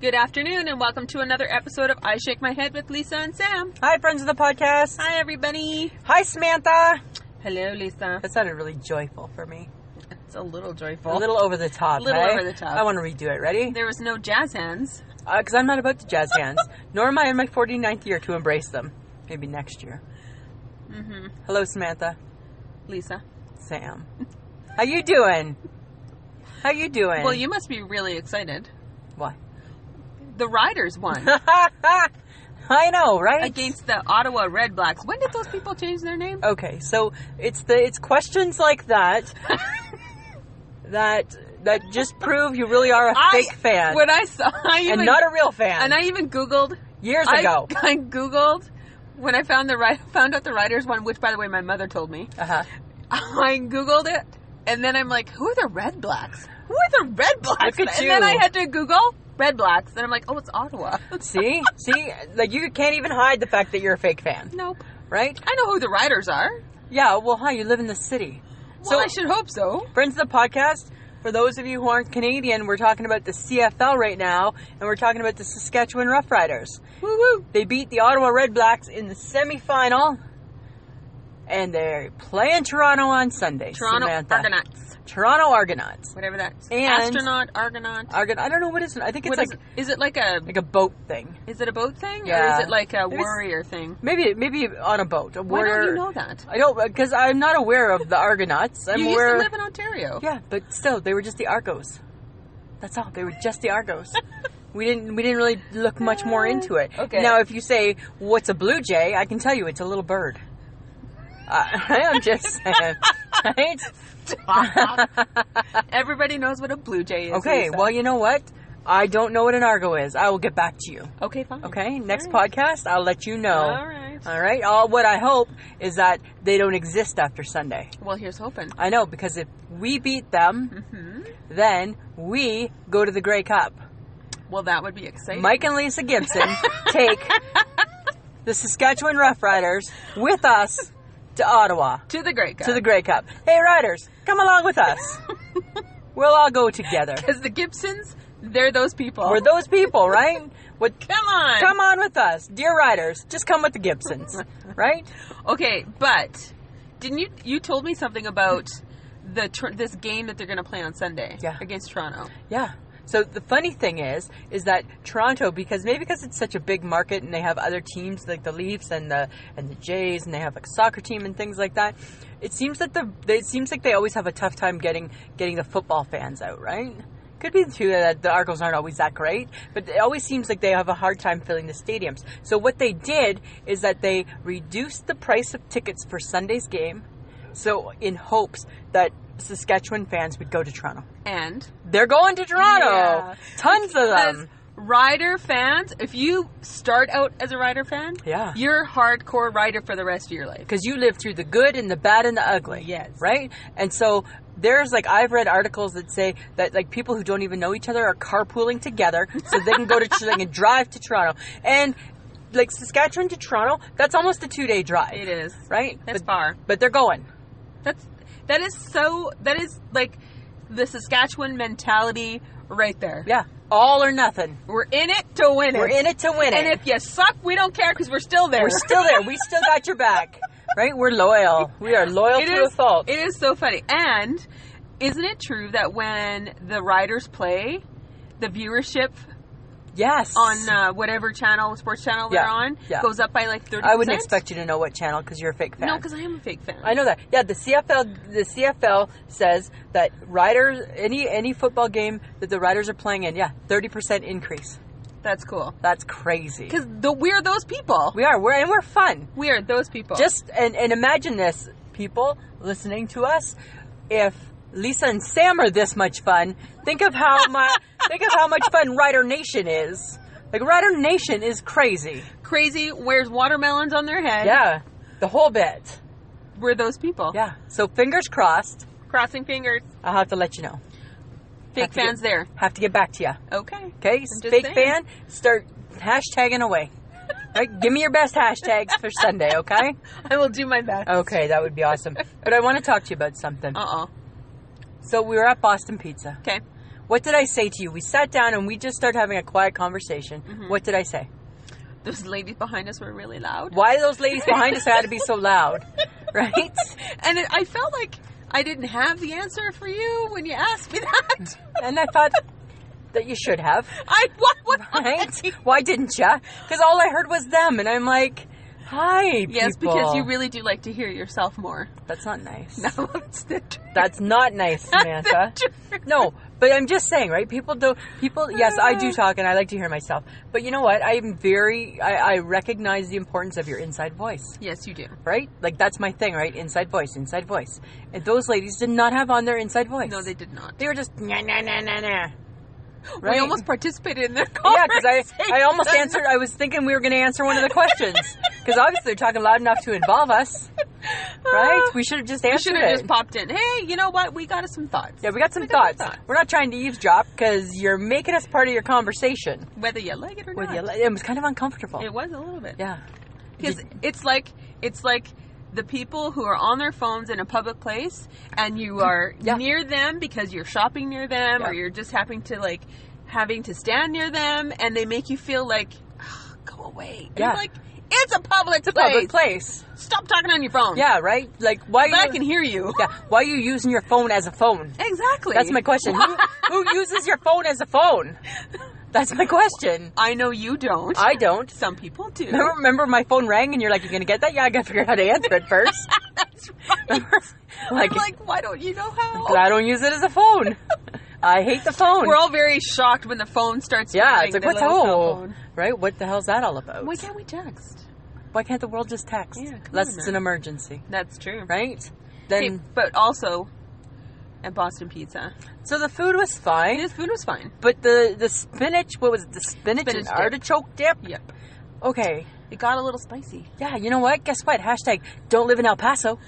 Good afternoon and welcome to another episode of I Shake My Head with Lisa and Sam. Hi, friends of the podcast. Hi, everybody. Hi, Samantha. Hello, Lisa. That sounded really joyful for me. It's a little joyful. A little over the top. A little hey? over the top. I want to redo it. Ready? There was no jazz hands. Because I'm not about to jazz hands. Nor am I in my 49th year to embrace them. Maybe next year. Mm-hmm. Hello, Samantha. Lisa. Sam. How you doing? How you doing? Well, you must be really excited. Why? The Riders won I know, right? against the Ottawa Red Blacks. When did those people change their name? Okay, so it's questions like that that just prove you really are a fake fan When I saw, and not a real fan. and I even Googled years ago. I Googled when I found out the Riders won, which by the way my mother told me. Uh-huh. I Googled it, and then I'm like, who are the Red Blacks? Who are the Red Blacks? Look at and you. then I had to Google Red Blacks, and I'm like, oh, it's Ottawa. See, like you can't even hide the fact that you're a fake fan, Nope. right? I know who the Riders are. Yeah, well, hi, you live in the city. Well, I should hope so. Friends of the podcast, for those of you who aren't Canadian, we're talking about the CFL right now, and we're talking about the Saskatchewan Roughriders. Woo woo. They beat the Ottawa Red Blacks in the semifinal, and they're playing Toronto on Sunday. Toronto Samantha. Argonauts. Toronto Argonauts. Whatever that's. And- Astronaut, Argonaut. I don't know what it is. I think it's Is it like a boat thing. Is it a boat thing? Yeah. Or is it like a Maybe it's- warrior thing? Maybe on a boat. Why don't you know that? I don't, because I'm not aware of the Argonauts. I'm You aware. used to live in Ontario. Yeah, but still, they were just the Argos. That's all. They were just the Argos. We didn't really look much more into it. Okay. Now, if you say, what's a blue jay, I can tell you it's a little bird. I'm just saying. Right? Everybody knows what a blue jay is. Okay, Lisa. well, you know what? I don't know what an Argo is. I will get back to you. Okay, fine. Okay? Next All right. podcast, I'll let you know. All right. All right? What I hope is that they don't exist after Sunday. Well, here's hoping. I know, because if we beat them, Mm-hmm. then we go to the Grey Cup. Well, that would be exciting. Mike and Lisa Gibson take the Saskatchewan Roughriders with us to Ottawa, to the Great Cup. to the Grey Cup. Hey, Riders, come along with us. We'll all go together. Because the Gibsons, they're those people. We're those people, right? Come on. Come on with us. Dear Riders, just come with the Gibsons, right? Okay, but didn't you told me something about this game that they're going to play on Sunday Yeah. against Toronto. Yeah. So the funny thing is that Toronto, because it's such a big market and they have other teams like the Leafs and the Jays and they have like a soccer team and things like that, it seems like they always have a tough time getting the football fans out, right? Could be too that the Argos aren't always that great, but it always seems like they have a hard time filling the stadiums. So what they did is that they reduced the price of tickets for Sunday's game, so in hopes that Saskatchewan fans would go to Toronto. And They're going to Toronto. Yeah. Tons of as them. Rider fans, if you start out as a Rider fan, Yeah. you're hardcore Rider for the rest of your life. Because you live through the good and the bad and the ugly. Yes. Right? And so there's I've read articles that say that people who don't even know each other are carpooling together so they can they can drive to Toronto. And Saskatchewan to Toronto, that's almost a 2-day drive. It is. Right? That's far. But they're going. That is like the Saskatchewan mentality right there. Yeah. All or nothing. We're in it to win it. We're in it to win it. And if you suck, we don't care because we're still there. We're still there. We still got your back. Right? We're loyal. We are loyal to a fault. It is so funny. And isn't it true that when the Riders play, the viewership Yes. on whatever sports channel they're on, goes up by 30%? I wouldn't expect you to know what channel because you're a fake fan. No, because I am a fake fan. I know that. Yeah, the CFL says that Riders, any football game that the Riders are playing in, 30% increase. That's cool. That's crazy. Because we're those people. We are. We're fun. We are those people. And imagine this, people listening to us, if Lisa and Sam are this much fun, think of how much fun Rider Nation is. Rider Nation is crazy. Crazy, wears watermelons on their head. Yeah, the whole bit. We're those people. Yeah, so fingers crossed. Crossing fingers. I'll have to let you know. Fake fans there. Have to get back to you. Okay. Okay, just fake saying. fan, start hashtagging away. Right? Give me your best hashtags for Sunday, okay? I will do my best. Okay, that would be awesome. But I want to talk to you about something. Uh-oh. So we were at Boston Pizza. Okay. What did I say to you? We sat down and we just started having a quiet conversation. Mm-hmm. What did I say? Those ladies behind us were really loud. Why those ladies behind us had to be so loud? Right? And I felt like I didn't have the answer for you when you asked me that. And I thought that you should have. What? Right? Why didn't you? Because all I heard was them. And I'm like, hi, Yes, people. because you really do like to hear yourself more. That's not nice. No, it's the truth. That's not nice, Samantha. No, but I'm just saying, right? Yes, I do talk and I like to hear myself. But you know what? I recognize the importance of your inside voice. Yes, you do. Right? Like, that's my thing, right? Inside voice, inside voice. And those ladies did not have on their inside voice. No, they did not. They were just, nah, nah, nah, nah, nah. Right? We almost participated in their Yeah, conversation. because I almost answered, I was thinking we were going to answer one of the questions. Because obviously they're talking loud enough to involve us. Right? We should have just We answered should have it. just popped in. Hey, you know what? We got us some thoughts. Yeah, we got some thoughts. We're not trying to eavesdrop because you're making us part of your conversation. Whether you like it or not. It was kind of uncomfortable. It was a little bit. Yeah. Because it's like the people who are on their phones in a public place and you are near them because you're shopping near them or you're just having to stand near them and they make you feel like, go away. And you're like, it's a public place. Public place. Stop talking on your phone. Yeah, right? Like, why But I can hear you. Yeah, why are you using your phone as a phone? Exactly. That's my question. Who uses your phone as a phone? That's my question. I know you don't. I don't. Some people do. Remember my phone rang and you're like, you going to get that? Yeah, I got to figure out how to answer it first. That's right. I'm like, why don't you know how? I don't use it as a phone. I hate the phone. We're all very shocked when the phone starts ringing. Yeah, it's like, the what's little cell oh, phone. right? What the hell's that all about? Why can't we text? Why can't the world just text? Yeah, come Unless on it's now. an emergency, That's true. right? Then, Okay, but also at Boston Pizza, so the food was fine, his food was fine. but the spinach, what was it? The spinach and dip. artichoke dip? Yep. Okay. It got a little spicy. Yeah, you know what? Guess what? Hashtag don't live in El Paso,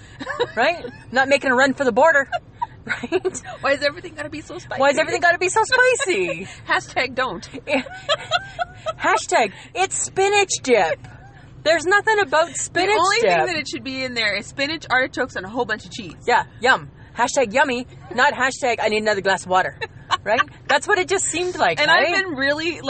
right? Not making a run for the border, right? Why is everything got to be so spicy? Why has everything got to be so spicy? Hashtag don't. Hashtag it's spinach dip. There's nothing about spinach The only dip. thing that it should be in there is spinach, artichokes, and a whole bunch of cheese. Yeah, yum. Hashtag yummy, not hashtag I need another glass of water, right? That's what it just seemed like, And right? I've been really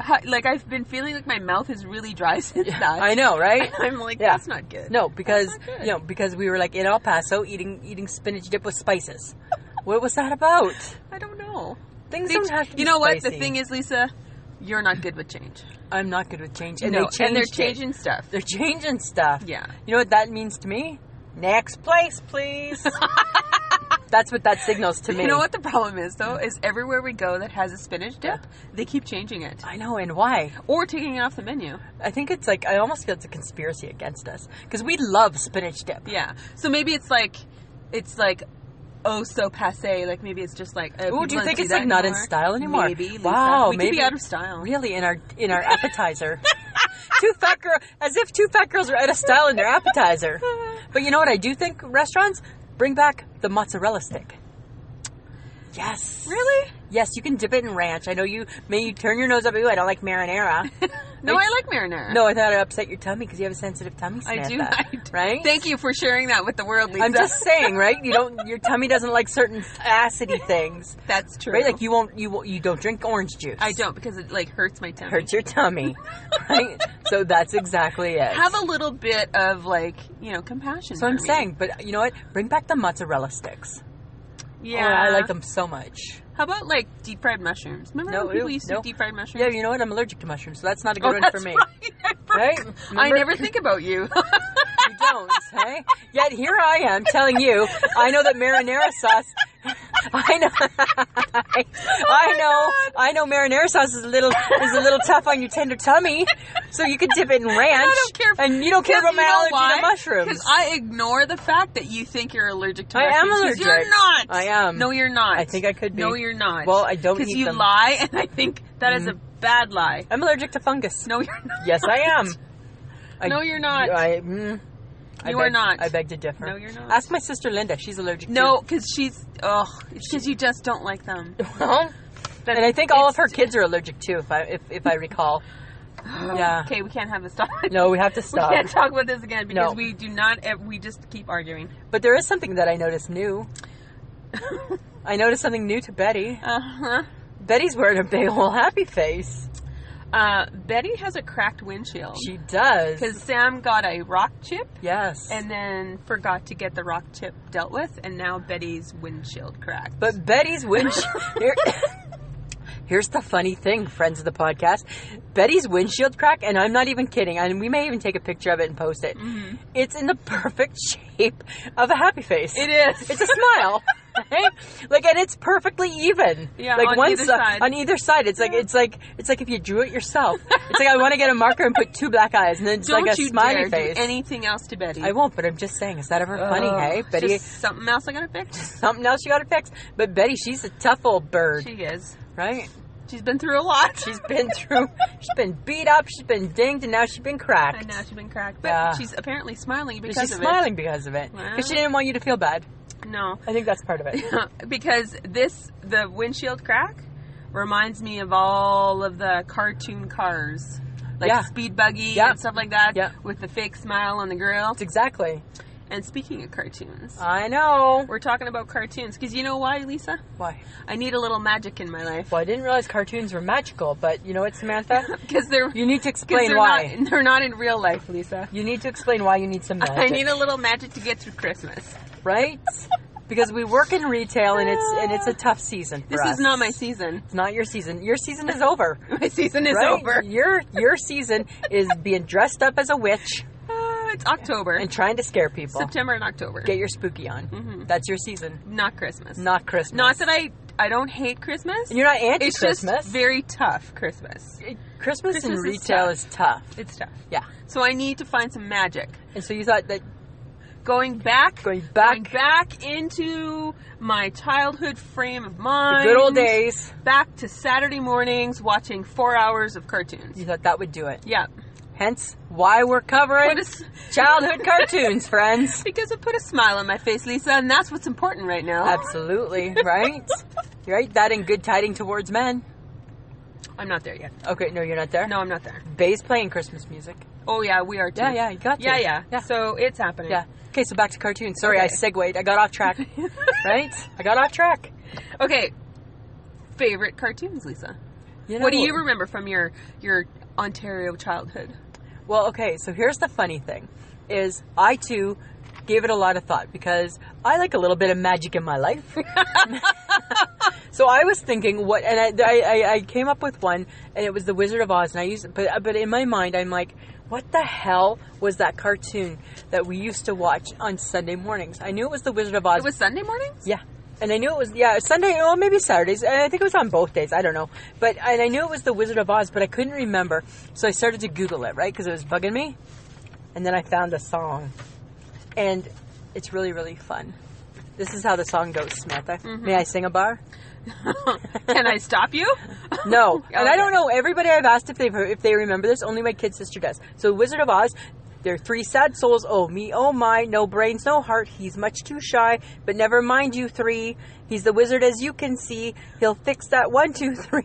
I've been feeling like my mouth is really dry since that. I know, right? I'm like, Yeah. that's not good. No, because That's not good. because we were like in El Paso eating spinach dip with spices. What was that about? I don't know. Things don't have to be You know what? spicy. The thing is, Lisa, you're not good with change. I'm not good with change. And And they're changed it. changing stuff. They're changing stuff. Yeah. You know what that means to me? Next place, please. That's what that signals to me. You know what the problem is, though? Is everywhere we go that has a spinach dip, they keep changing it. I know, and why? Or taking it off the menu. I think it's like, I almost feel it's a conspiracy against us. Because we love spinach dip. Yeah. So maybe it's like, oh so passe. Like maybe it's just like. Ooh, people do you don't think do it's that like not in anymore. style anymore? Maybe. Lisa. Wow, we maybe could be out of style. Really, in our appetizer. As if two fat girls are out of style in their appetizer. But you know what I do think restaurants bring back the mozzarella stick. Yes. Really? Yes, you can dip it in ranch. I know you turn your nose up. Ooh, I don't like marinara. No, I like marinara. No, I thought it upset your tummy because you have a sensitive tummy, I Samantha. do. Right? Thank you for sharing that with the world, Lisa. I'm just saying, right? Your tummy doesn't like certain acidy things. That's true. Right? Like you don't drink orange juice. I don't because it like hurts my tummy. Hurts your tummy. Right? So that's exactly it. Have a little bit of compassion. So I'm for me. saying, but you know what? Bring back the mozzarella sticks. Yeah, Oh, I like them so much. How about like deep fried mushrooms? Remember No, when people ew, used to no. eat deep fried mushrooms? Yeah, you know what? I'm allergic to mushrooms, so that's not a good Oh, one that's for me. Right. Right? I Remember? never think about you. You don't, hey? Yet here I am telling you, I know that marinara sauce. I know marinara sauce is a little tough on your tender tummy, so you could dip it in ranch. I don't care. And you don't care about my allergy to mushrooms. Because I ignore the fact that you think you're allergic to I am mushrooms. 'cause allergic. You're not. I am. No, you're not. I think I could be. No, you're not. Well, I don't Because eat you them. lie, and I think that is a bad lie. I'm allergic to fungus. No, you're not. Yes, I am. No, you're not. You are not. I beg to differ. No, you're not. Ask my sister Linda. She's allergic No, because it's because you just don't like them. to. Well, and I think all of her kids are allergic too, if I recall. Yeah. Okay, we can't have this talk. No, we have to stop. We can't talk about this again because No. we do not. We just keep arguing. But there is something that I noticed new. I noticed something new to Betty. Uh-huh. Betty's wearing a big old happy face. Betty has a cracked windshield. She does. Because Sam got a rock chip. Yes. And then forgot to get the rock chip dealt with, and now Betty's windshield cracked. But Betty's windshield... Here's the funny thing, friends of the podcast. Betty's windshield crack, and I'm not even kidding, and we may even take a picture of it and post it. Mm-hmm. It's in the perfect shape of a happy face. It is. It's a smile. Right? Like, and it's perfectly even. Yeah, like on either side. On either side. It's like if you drew it yourself. It's like I want to get a marker and put 2 black eyes and then it's like a smiley face. Don't you dare do anything else to Betty. I won't, but I'm just saying, is that ever funny, hey? Betty, just something else I gotta fix. Something else you gotta fix. But Betty, she's a tough old bird. She is. Right? She's been through a lot. She's been beat up, she's been dinged, and now she's been cracked. And now she's been cracked. But she's apparently smiling because of it. She's smiling because of it. Because she didn't want you to feel bad. No. I think that's part of it. Because the windshield crack reminds me of all of the cartoon cars. Like Speed Buggy and stuff like that. Yeah. With the fake smile on the grill. Exactly. And speaking of cartoons. I know. We're talking about cartoons. Because you know why, Lisa? Why? I need a little magic in my life. Well, I didn't realize cartoons were magical. But you know what, Samantha? Because you need to explain why. They're not in real life, Lisa. You need to explain why you need some magic. I need a little magic to get through Christmas. Right? Because we work in retail and it's a tough season for us. This is not my season. It's not your season. Your season is over. My season is over. Your season is being dressed up as a witch. It's October. And trying to scare people. September and October. Get your spooky on. Mm-hmm. That's your season. Not Christmas. Not Christmas. Not that I don't hate Christmas. And you're not anti-Christmas. It's just very tough Christmas. Christmas in retail is tough. It's tough. Yeah. So I need to find some magic. And so you thought that going back into my childhood frame of mind. The good old days. Back to Saturday mornings watching 4 hours of cartoons. You thought that would do it. Yeah. Hence why we're covering childhood cartoons, friends. Because it put a smile on my face, Lisa, and that's what's important right now. Absolutely, right? Right? That and good tiding towards men. I'm not there yet. Okay, no, you're not there? No, I'm not there. Bay's playing Christmas music. Oh, yeah, we are too. Yeah, you got to. Yeah. So it's happening. Yeah. Okay, so back to cartoons. Sorry, I segued. I got off track. Right? I got off track. Okay. Favorite cartoons, Lisa? What do you remember from your Ontario childhood? Well, okay, so here's the funny thing, is I, too, gave it a lot of thought, because I like a little bit of magic in my life. So I was thinking, and I came up with one, and it was The Wizard of Oz, and I used it, but in my mind, I'm like, what the hell was that cartoon that we used to watch on Sunday mornings? I knew it was The Wizard of Oz. It was Sunday mornings? Yeah. And I knew it was, Sunday, or maybe Saturdays. I think it was on both days. I don't know. And I knew it was The Wizard of Oz, but I couldn't remember. So I started to Google it, right? Because it was bugging me. And then I found a song. And it's really, really fun. This is how the song goes, Samantha. Mm-hmm. May I sing a bar? Can I stop you? No. Okay. And I don't know. Everybody I've asked if they remember this. Only my kid sister does. So Wizard of Oz. They're 3 sad souls, oh me, oh my, no brains, no heart, he's much too shy, but never mind you 3, he's the wizard as you can see, he'll fix that 1, 2, 3,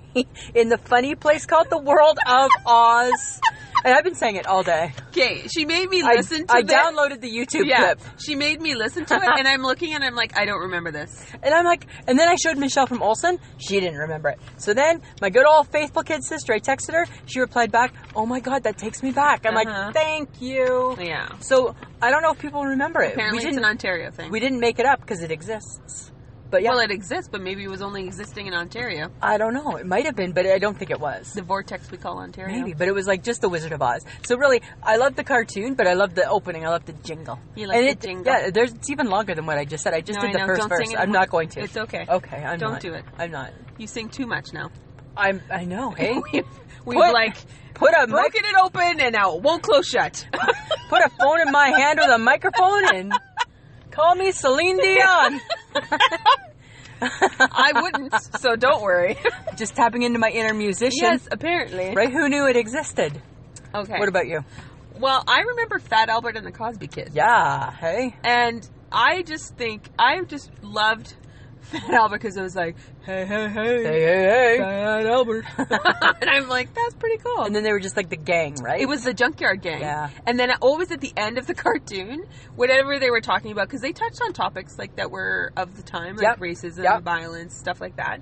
in the funny place called the world of Oz. And I've been saying it all day. Okay, she made me listen to I downloaded the YouTube clip. She made me listen to it, and I'm looking and I'm like, I don't remember this. And I'm like, and then I showed Michelle from Olsen. She didn't remember it. So then, my good old faithful kid sister, I texted her. She replied back, oh my God, that takes me back. I'm like, thank you. Yeah. So, I don't know if people remember it. Apparently it's an Ontario thing. We didn't make it up because it exists. But yeah. Well, it exists, but maybe it was only existing in Ontario. I don't know. It might have been, but I don't think it was. The vortex we call Ontario. Maybe, but it was like just the Wizard of Oz. So really, I love the cartoon, but I love the opening. I love the jingle. You like the jingle? Yeah, it's even longer than what I just said. I just did the first verse. I'm not going to. It's okay. Okay, I'm not. Don't do it. I'm not. You sing too much now. I know, hey? We've broken it open and now it won't close shut. Put a phone in my hand with a microphone and call me Celine Dion. I wouldn't, so don't worry. Just tapping into my inner musician. Yes, apparently. Right? Who knew it existed? Okay. What about you? Well, I remember Fat Albert and the Cosby Kids. Yeah, hey? And I just loved Fat Albert, because it was like, hey, Fat Albert. And I'm like, that's pretty cool. And then they were just like the gang, right? It was the Junkyard Gang. Yeah. And then always at the end of the cartoon, whatever they were talking about, because they touched on topics like that were of the time, like racism, violence, stuff like that,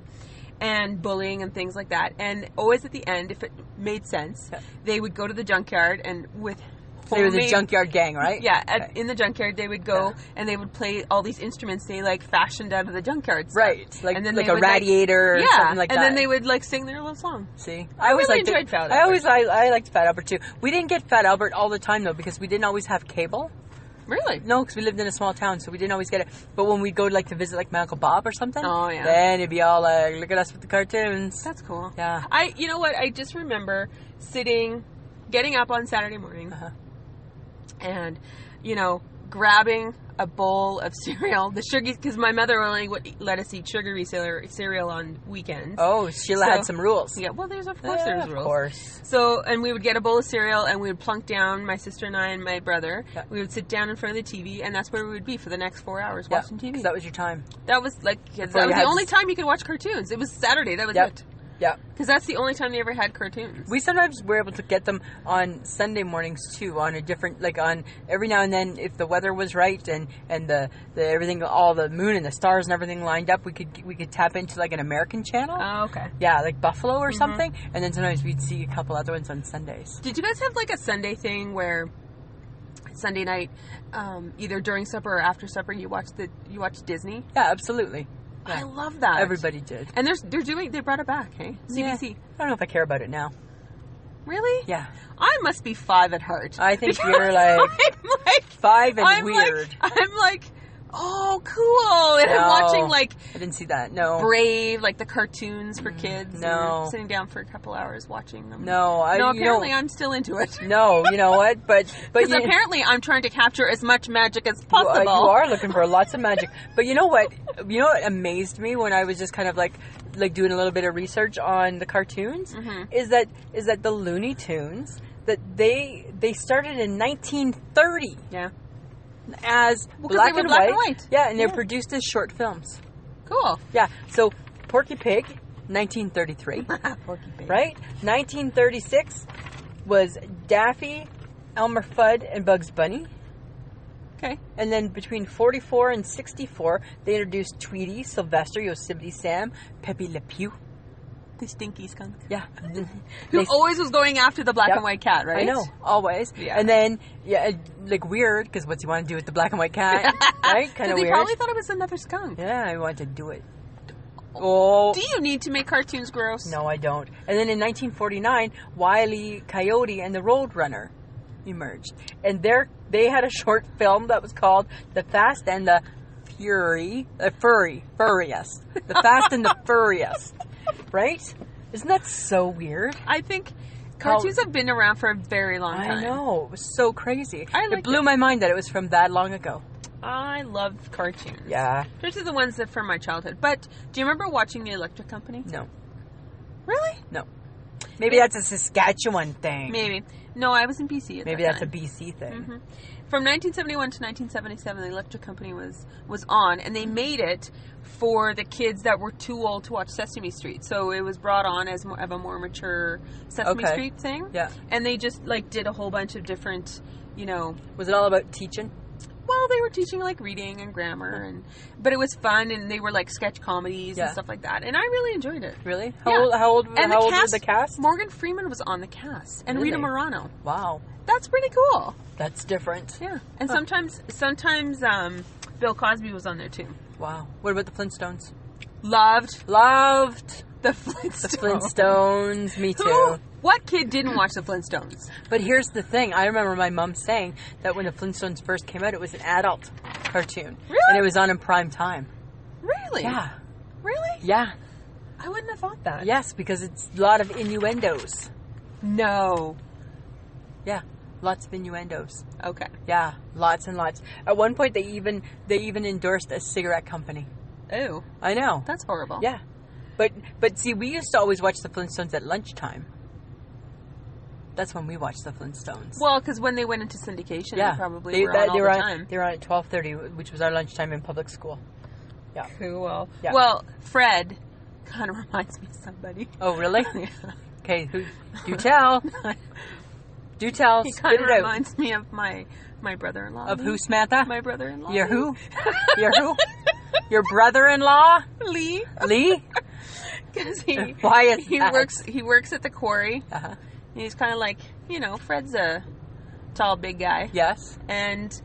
and bullying and things like that. And always at the end, if it made sense, they would go to the junkyard and with they were the Junkyard Gang, right? Yeah, in the junkyard they would go and they would play all these instruments they like fashioned out of the junkyard stuff. Right, like, and then like a radiator or something like that. And then they would like sing their little song. See, I really enjoyed Fat Albert. I liked Fat Albert too. We didn't get Fat Albert all the time though because we didn't always have cable. Really? No, because we lived in a small town, so we didn't always get it. But when we'd go like to visit like my Uncle Bob or something, then it'd be all like, look at us with the cartoons. That's cool. Yeah. You know what? I just remember getting up on Saturday morning, and grabbing a bowl of cereal, the sugar, because my mother only would let us eat sugary cereal on weekends. Oh, Sheila had some rules. Yeah, well, there's rules. Of course. So, and we would get a bowl of cereal, and we would plunk down, my sister and I and my brother. Yeah. We would sit down in front of the TV, and that's where we would be for the next 4 hours watching TV. That was your time. That was the only time you could watch cartoons. It was Saturday. That was it. Yeah. Because that's the only time they ever had cartoons. We sometimes were able to get them on Sunday mornings too, on a different, like on every now and then if the weather was right and the everything, all the moon and the stars and everything lined up, we could tap into like an American channel. Oh, okay. Yeah, like Buffalo or something. And then sometimes we'd see a couple other ones on Sundays. Did you guys have like a Sunday thing where Sunday night, either during supper or after supper, you watched Disney? Yeah, absolutely. Yeah. I love that. Everybody did. And they brought it back, hey? CBC. Yeah. I don't know if I care about it now. Really? Yeah. I must be 5 at heart. I think you're like, I'm like 5 and weird. I'm like, oh, cool. And I'm watching like I didn't see that. No. Brave, like the cartoons for kids. No. And sitting down for a couple hours watching them. No. Apparently I'm still into it. No, you know what? But because apparently I'm trying to capture as much magic as possible. You are looking for lots of magic. But you know what? You know what amazed me when I was just kind of like doing a little bit of research on the cartoons is that the Looney Tunes that they started in 1930. Yeah. As black and white. Yeah, and they're produced as short films. Cool. Yeah. So Porky Pig, 1933. Porky Pig. Right? 1936 was Daffy, Elmer Fudd, and Bugs Bunny. Okay. And then between 44 and 64, they introduced Tweety, Sylvester, Yosemite Sam, Pepe Le Pew. The stinky skunk. Yeah. Who always was going after the black and white cat, right? I know, always. Yeah. And then, like weird, because what's he want to do with the black and white cat? Right? Kind of weird. They probably thought it was another skunk. Yeah, I wanted to do it. Oh. Do you need to make cartoons gross? No, I don't. And then in 1949, Wile E. Coyote and the Roadrunner emerged. And they had a short film that was called The Fast and the Furious. The Fast and the Furious. Right? Isn't that so weird? I think cartoons have been around for a very long time. I know. It was so crazy. It blew my mind that it was from that long ago. I love cartoons. Yeah. Especially the ones that from my childhood. But do you remember watching The Electric Company? No. Really? No. Maybe that's a Saskatchewan thing. Maybe. No, I was in BC at Maybe that that's time. a BC thing. Mm-hmm. From 1971 to 1977, the Electric Company was on, and they made it for the kids that were too old to watch Sesame Street. So it was brought on as more of a more mature Sesame Street thing. Yeah. And they just did a whole bunch of different, Was it all about teaching? Well, they were teaching reading and grammar, but it was fun, and they were sketch comedies and stuff like that, and I really enjoyed it. Really? How old was the cast? Morgan Freeman was on the cast, and Rita Morano. Wow, that's pretty cool. That's different. Yeah, and sometimes Bill Cosby was on there too. Wow. What about the Flintstones? Loved the Flintstones. The Flintstones. Me too. What kid didn't watch the Flintstones? But here's the thing. I remember my mom saying that when the Flintstones first came out, it was an adult cartoon. Really? And it was on in prime time. Really? Yeah. Really? Yeah. I wouldn't have thought that. Yes, because it's a lot of innuendos. No. Yeah. Lots of innuendos. Okay. Yeah. Lots and lots. At one point, they even endorsed a cigarette company. Ew. I know. That's horrible. Yeah. But see, we used to always watch the Flintstones at lunchtime. That's when we watched the Flintstones. Well, because when they went into syndication, they probably were on all the time. They were on at 12:30, which was our lunchtime in public school. Yeah. Cool. Yeah. Well, Fred kind of reminds me of somebody. Oh, really? Yeah. Okay, do tell. Do tell. He Spit kind of it out. reminds me of my brother-in-law. Of Lee. who, Samantha? My brother-in-law. Your Lee. who? Your who? Your brother-in-law? Lee. Lee? Because he Why is he that? works at the quarry. Uh-huh. He's kind of like, Fred's a tall, big guy, Yes. and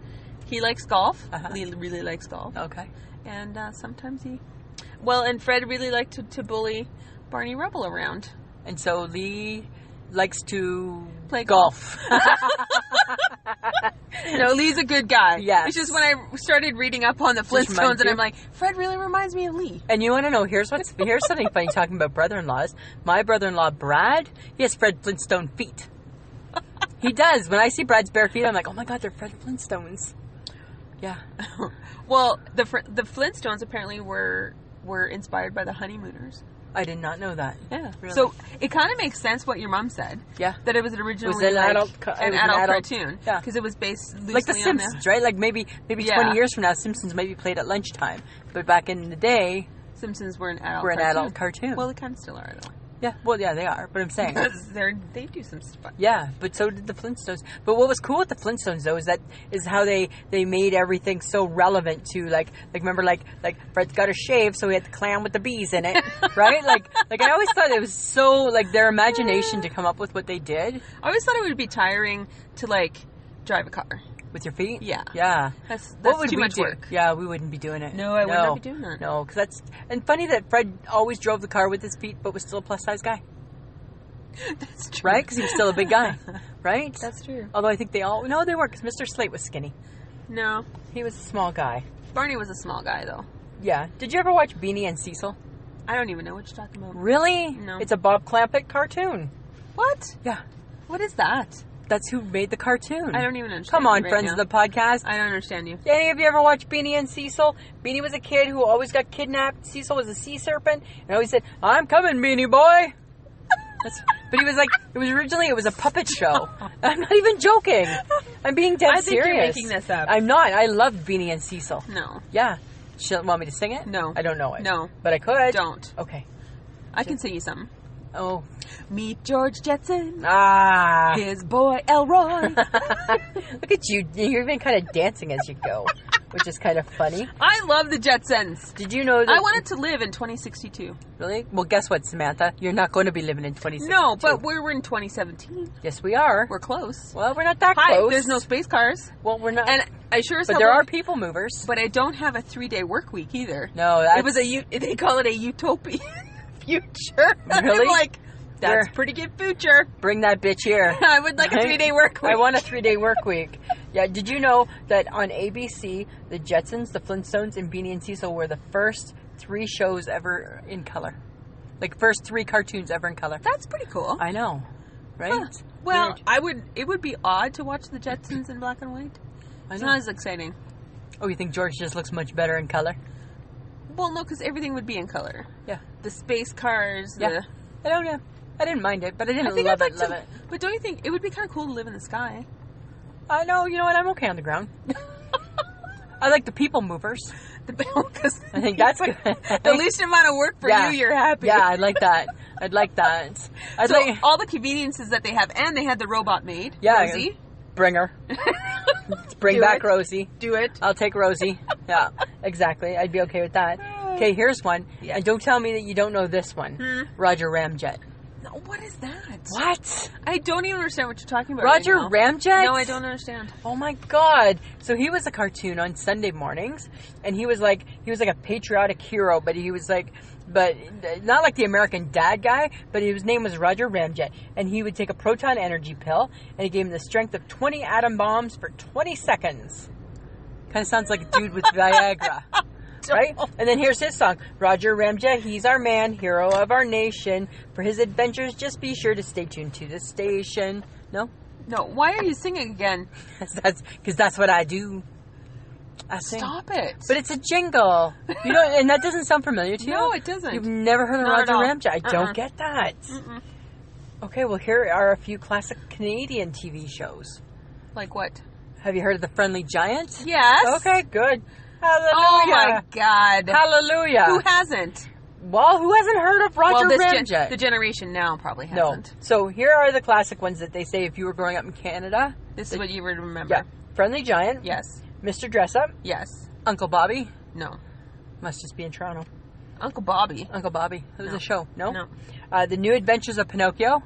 he likes golf. Uh-huh. Lee really likes golf, Okay. and sometimes and Fred really liked to bully Barney Rubble around. And so Lee likes to Play golf. No, Lee's a good guy. Yes. It's just when I started reading up on the reminds Flintstones, and you? I'm like, Fred really reminds me of Lee. And you want to know, here's something funny talking about brother-in-laws. My brother-in-law, Brad, he has Fred Flintstone feet. He does. When I see Brad's bare feet, I'm like, oh my God, they're Fred Flintstones. Yeah. Well, the Flintstones apparently were inspired by the Honeymooners. I did not know that. Yeah. Really? So it kind of makes sense what your mom said. Yeah. That it was originally an like adult an adult cartoon. Yeah. Because it was based loosely Like The on Simpsons, right? Like maybe Yeah. 20 years from now, Simpsons might be played at lunchtime. But back in the day, Simpsons were an adult we're an cartoon. adult cartoon. Well, they kind of still are, though. Yeah, well, yeah, they are. But I'm saying, Because they do some stuff. yeah. But so did the Flintstones. But what was cool with the Flintstones though is how they made everything so relevant to like remember like Fred's got a shave, so he had the clam with the bees in it, right? Like I always thought it was so like their imagination to come up with what they did I always thought it would be tiring to like drive a car. with your feet. Yeah. Yeah. That's What would too we much do? work. Yeah, we wouldn't be doing it. No, I would not be doing that. No, because that's and funny that Fred always drove the car with his feet, but was still a plus size guy, That's true. right? Because he was still a big guy, right? That's true. Although I think they all no, they weren't because Mr. Slate was skinny. No. He was a small guy. Barney was a small guy, though. Yeah. Did you ever watch Beanie and Cecil? I don't even know what you're talking about. Really? No. It's a Bob Clampett cartoon. What? Yeah. What is that? That's who made the cartoon. I don't even understand. Come on, you right friends now. of the podcast. I don't understand you. Did any of you ever watch Beanie and Cecil? Beanie was a kid who always got kidnapped. Cecil was a sea serpent. And always said, I'm coming, Beanie boy. But he was like, it was a puppet show. I'm not even joking. I'm being dead I think serious. you're making this up. I'm not. I love Beanie and Cecil. No. Yeah. She'll want me to sing it? No. I don't know it. No. But I could. Don't. Okay. I can sing you something. Oh. Meet George Jetson. Ah. His boy Elroy. Look at you. You're even kind of dancing as you go, which is kind of funny. I love the Jetsons. Did you know that? I wanted to live in 2062. Really? Well, guess what, Samantha? You're not going to be living in 2062. No, but we're in 2017. Yes, we are. We're close. Well, we're not that Hi, close. there's no space cars. Well, we're not. And I sure as but hell there are won't- people movers. But I don't have a 3-day work week either. No, that's... It was they call it a utopian future. Really? I'm like, that's Here. pretty good future. Bring that bitch here. I would like a 3-day work week. I want a 3-day work week. Yeah, did you know that on ABC, the Jetsons, the Flintstones, and Beanie and Cecil were the first 3 shows ever in color? Like, first 3 cartoons ever in color. That's pretty cool. I know, right? Huh. Well, Weird. it would be odd to watch the Jetsons in black and white. I It's know. not as exciting. Oh, you think George just looks much better in color? Well, no, because everything would be in color. Yeah. The space cars. Yeah. I don't know. I didn't mind it, but I I didn't think love I'd it. like Love to. it. But don't you think it would be kind of cool to live in the sky? No, you know what? I'm okay on the ground. I like the people movers. Because I think that's good. the least amount of work for Yeah. you, you're happy. Yeah, I'd like that. I'd like that. I'd So like all the conveniences that they have, and they had the robot maid. Yeah. Rosie. bring her. Bring Do back it. Rosie. Do it. I'll take Rosie. Yeah, exactly. I'd be okay with that. Okay, here's one. Yeah. And don't tell me that you don't know this one. Roger Ramjet. No, what is that? What? I don't even understand what you're talking about. Roger right now. Ramjet? No, I don't understand. Oh my God! So he was a cartoon on Sunday mornings, and he was like a patriotic hero, but not like the American Dad guy, but his name was Roger Ramjet, and he would take a proton energy pill, and it gave him the strength of 20 atom bombs for 20 seconds. Kind of sounds like a dude with Viagra. Right? And then here's his song. Roger Ramjet, he's our man, hero of our nation. For his adventures, just be sure to stay tuned to the station. No? No, why are you singing again? Because that's what I do. I sing. Stop it. But it's a jingle. You know, and that doesn't sound familiar to you? No, it doesn't. You've never heard of Not at Roger all. Ramjet. I don't get that. Okay, well, here are a few classic Canadian TV shows. Like what? Have you heard of The Friendly Giant? Yes. Okay, good. Hallelujah. Oh my God. Hallelujah. Who hasn't? Well, who hasn't heard of Roger Ramjet? The generation now probably hasn't. No. So here are the classic ones that they say if you were growing up in Canada. This is what you would remember. Yeah. Friendly Giant. Yes. Mr. Dressup. Yes. Uncle Bobby. No. Must just be in Toronto. Uncle Bobby. Uncle Bobby. It was a show. No? No. The New Adventures of Pinocchio.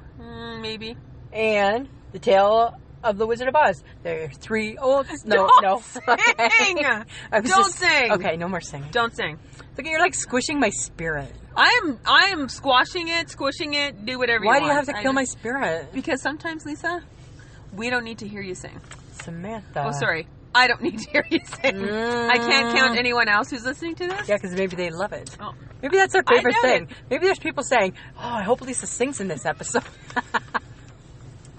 Maybe. And The Tale of the Wizard of Oz. There are three old... No, Don't sing! Don't sing! Okay, no more singing. Don't sing. Look, you're like squishing my spirit. I am squashing it, squishing it, do whatever you Why want. do you have to kill my spirit? Because sometimes, Lisa, we don't need to hear you sing. Samantha. Oh, sorry. I don't need to hear you sing. I can't count anyone else who's listening to this. Yeah, because maybe they love it. Oh. Maybe that's their favorite doubt thing. it. Maybe there's people saying, oh, I hope Lisa sings in this episode.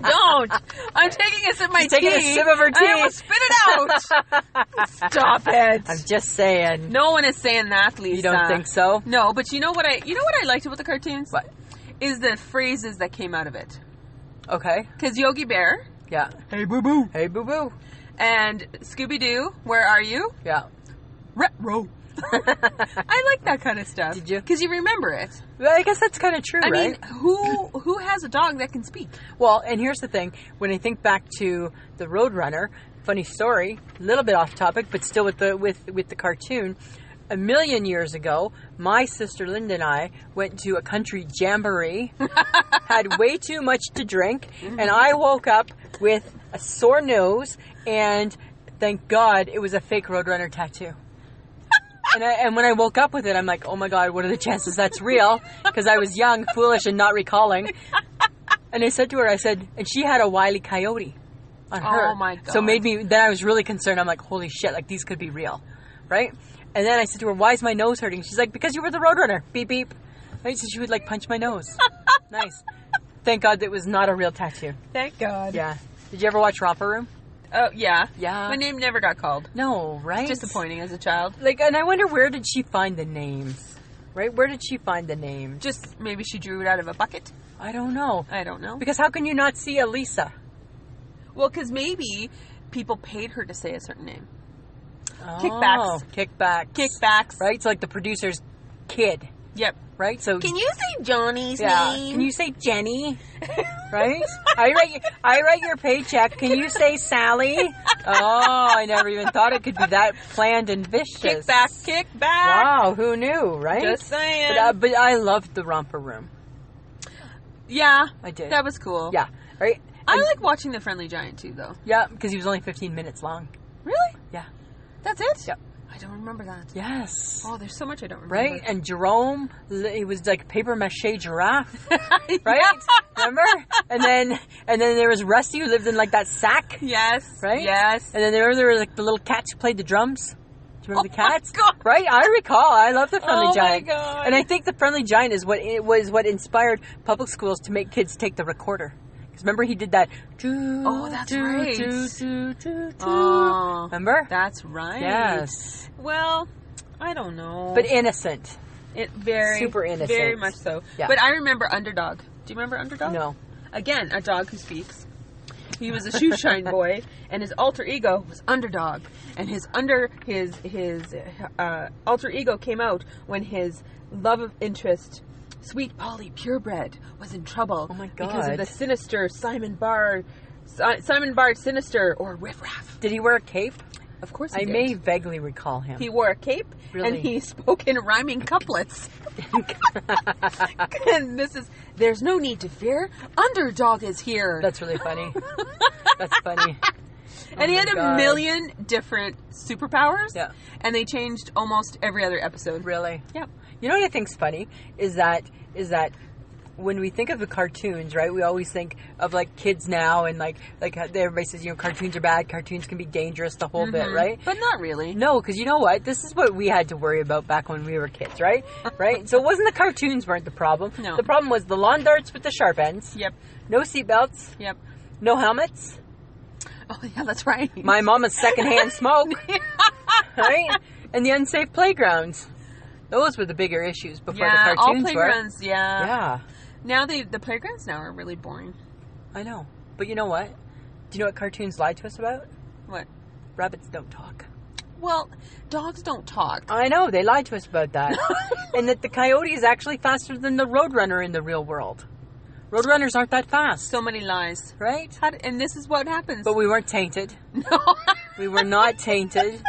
Don't. I'm taking a sip of my tea. Taking a sip of her tea. I almost spit it out. Stop it. I'm just saying. No one is saying that, Lisa. You don't think so? No, but you know what I liked about the cartoons? What? Is the phrases that came out of it. Okay. Because Yogi Bear. Yeah. Hey, boo-boo. Hey, boo-boo. And Scooby-Doo, where are you? Yeah. Retro. I like that kind of stuff. Did you? Because you remember it. Well, I guess that's kind of true, I right? mean, who has a dog that can speak? Well, and here's the thing. When I think back to the Roadrunner, funny story, a little bit off topic, but still with the cartoon. A million years ago, my sister Linda and I went to a country jamboree, had way too much to drink, and I woke up with a sore nose, and thank God it was a fake Roadrunner tattoo. And when I woke up with it, I'm like, oh my God, what are the chances that's real? Because I was young, foolish, and not recalling. And I said to her, and she had a Wile E. Coyote on her. Oh my God. So then I was really concerned. I'm like, holy shit, like these could be real, right? And then I said to her, why is my nose hurting? She's like, because you were the Roadrunner. Beep, beep. Right? So she would like punch my nose. Nice. Thank God that was not a real tattoo. Thank God. Yeah. Did you ever watch Romper Room? Oh, yeah. Yeah. My name never got called. No, right? It's disappointing as a child. Like, and I wonder where did she find the names? Right? Where did she find the names? Just maybe she drew it out of a bucket. I don't know. I don't know. Because how can you not see Elisa? Well, because maybe people paid her to say a certain name. Oh, Kickbacks. Kickbacks. Right? So like the producer's kid. Yep. Right? So Can you say Johnny's yeah. name? Can you say Jenny? Right? I write your paycheck. Can you say Sally? Oh, I never even thought it could be that planned and vicious. Kickback. Wow, who knew, right? Just saying. But I loved the Romper Room. Yeah. I did. That was cool. Yeah, right? I like watching The Friendly Giant too, though. Yeah, because he was only 15 minutes long. Really? Yeah. That's it? Yep. I don't remember that. Yes. Oh, there's so much I don't remember. Right? And Jerome, he was like paper mache giraffe. Right? Remember? And then there was Rusty who lived in like that sack. Yes. Right? Yes. And then there were like the little cats who played the drums. Do you remember the cats? My God. Right? I recall. I love the Friendly Giant. Oh my God. And I think the Friendly Giant is what inspired public schools to make kids take the recorder. Because remember he did that. Oh, that's right. Oh, remember? That's right. Yes. Well, I don't know. But innocent. Super innocent. Very much so. Yeah. But I remember Underdog. Do you remember Underdog? No. Again, a dog who speaks. He was a shoeshine boy, and his alter ego was Underdog. And his alter ego came out when his love of interest, Sweet Polly Purebred, was in trouble. Oh my God. Because of the sinister Simon Bard Sinister, or Riff Raff. Did he wear a cape? Of course he I did. may vaguely recall him. He wore a cape, Really? and he spoke in rhyming couplets. And there's no need to fear. Underdog is here. That's really funny. That's funny. And he Oh had my God. 1 million different superpowers. Yeah. And they changed almost every other episode. Really? Yep. You know what I think's funny is that when we think of the cartoons, right? We always think of like kids now, and like how everybody says, cartoons are bad, cartoons can be dangerous, the whole bit, right? But not really. No, because you know what? This is what we had to worry about back when we were kids, right? Right? So it wasn't the cartoons weren't the problem. No. The problem was the lawn darts with the sharp ends. Yep. No seatbelts. Yep. No helmets. Oh, yeah, that's right. My mama's secondhand smoke. Right? And the unsafe playgrounds. Those were the bigger issues before the cartoons all were. playgrounds, yeah. Yeah. Now the playgrounds now are really boring. I know. But you know what? Do you know what cartoons lie to us about? What? Rabbits don't talk. Well, dogs don't talk. I know, they lied to us about that. And that the coyote is actually faster than the roadrunner in the real world. Roadrunners aren't that fast. So many lies. Right? And this is what happens. But we weren't tainted. No. We were not tainted.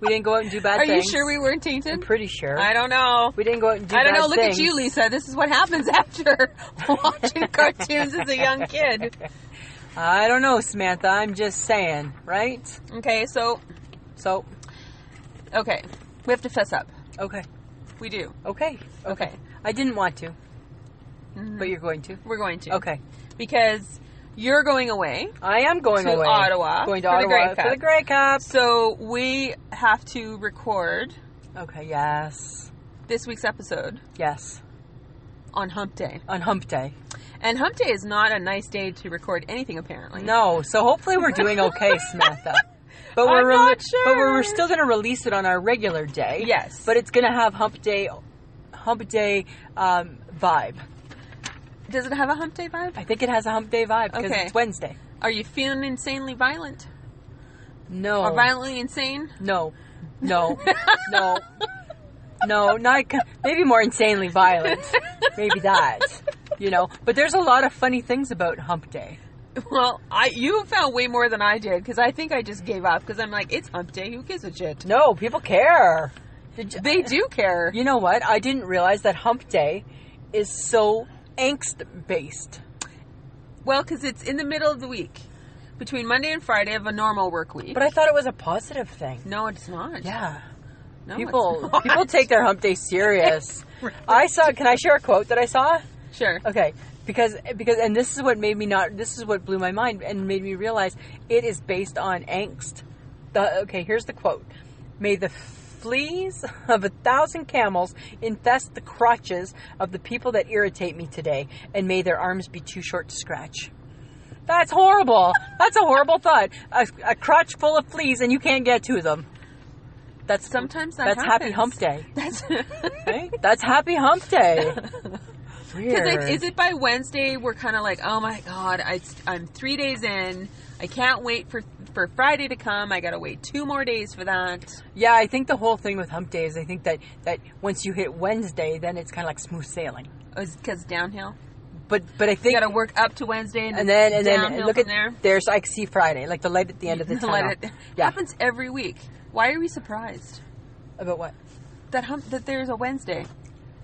We didn't go out and do bad Are things. you sure we weren't tainted? I'm pretty sure. I don't know. We didn't go out and do bad I don't know. things. Look at you, Lisa. This is what happens after watching cartoons as a young kid. I don't know, Samantha. I'm just saying, right? Okay, so... Okay. We have to fess up. Okay. We do. Okay. I didn't want to. Mm-hmm. But you're going to. We're going to. Okay. Because you're going away. I am going to away. Ottawa. Going to for Ottawa the Grey Cup. for the Grey Cup. So we have to record Okay, yes. this week's episode Yes. on Hump Day. On Hump Day. And Hump Day is not a nice day to record anything, apparently. No, so hopefully we're doing okay, Samantha. But I'm not sure. But we're still going to release it on our regular day. Yes. But it's going to have Hump Day vibe. Does it have a Hump Day vibe? I think it has a Hump Day vibe because Okay. it's Wednesday. Are you feeling insanely violent? No. Or violently insane? No. No. No. No, maybe more insanely violent. Maybe that. But there's a lot of funny things about Hump Day. Well, you found way more than I did, because I think I just gave up, because I'm like, it's Hump Day, who gives a shit? No, people care. They do care. You know what? I didn't realize that Hump Day is so angst-based. Well, because it's in the middle of the week, between Monday and Friday of a normal work week. But I thought it was a positive thing. No, it's not. Yeah. No, People it's not. people take their Hump Day serious. Really? Can I share a quote that I saw? Sure. Okay. Because and this is what blew my mind and made me realize it is based on angst. Here's the quote. May the fleas of 1,000 camels infest the crotches of the people that irritate me today, and may their arms be too short to scratch. That's horrible. That's a horrible thought. A crotch full of fleas and you can't get to them. Sometimes that's happens. Happy Hump Day. That's right? That's Happy Hump Day. Weird. Because is it by Wednesday we're kind of like, oh my God, I'm 3 days in. I can't wait for Friday to come. I got to wait 2 more days for that. Yeah, I think the whole thing with Hump Day is I think that once you hit Wednesday, then it's kind of like smooth sailing. Oh, is it because downhill? But I think you got to work up to Wednesday and then look at there. There's I see Friday, like the light at the end of the tunnel. Happens every week. Why are we surprised? About what? That there's a Wednesday.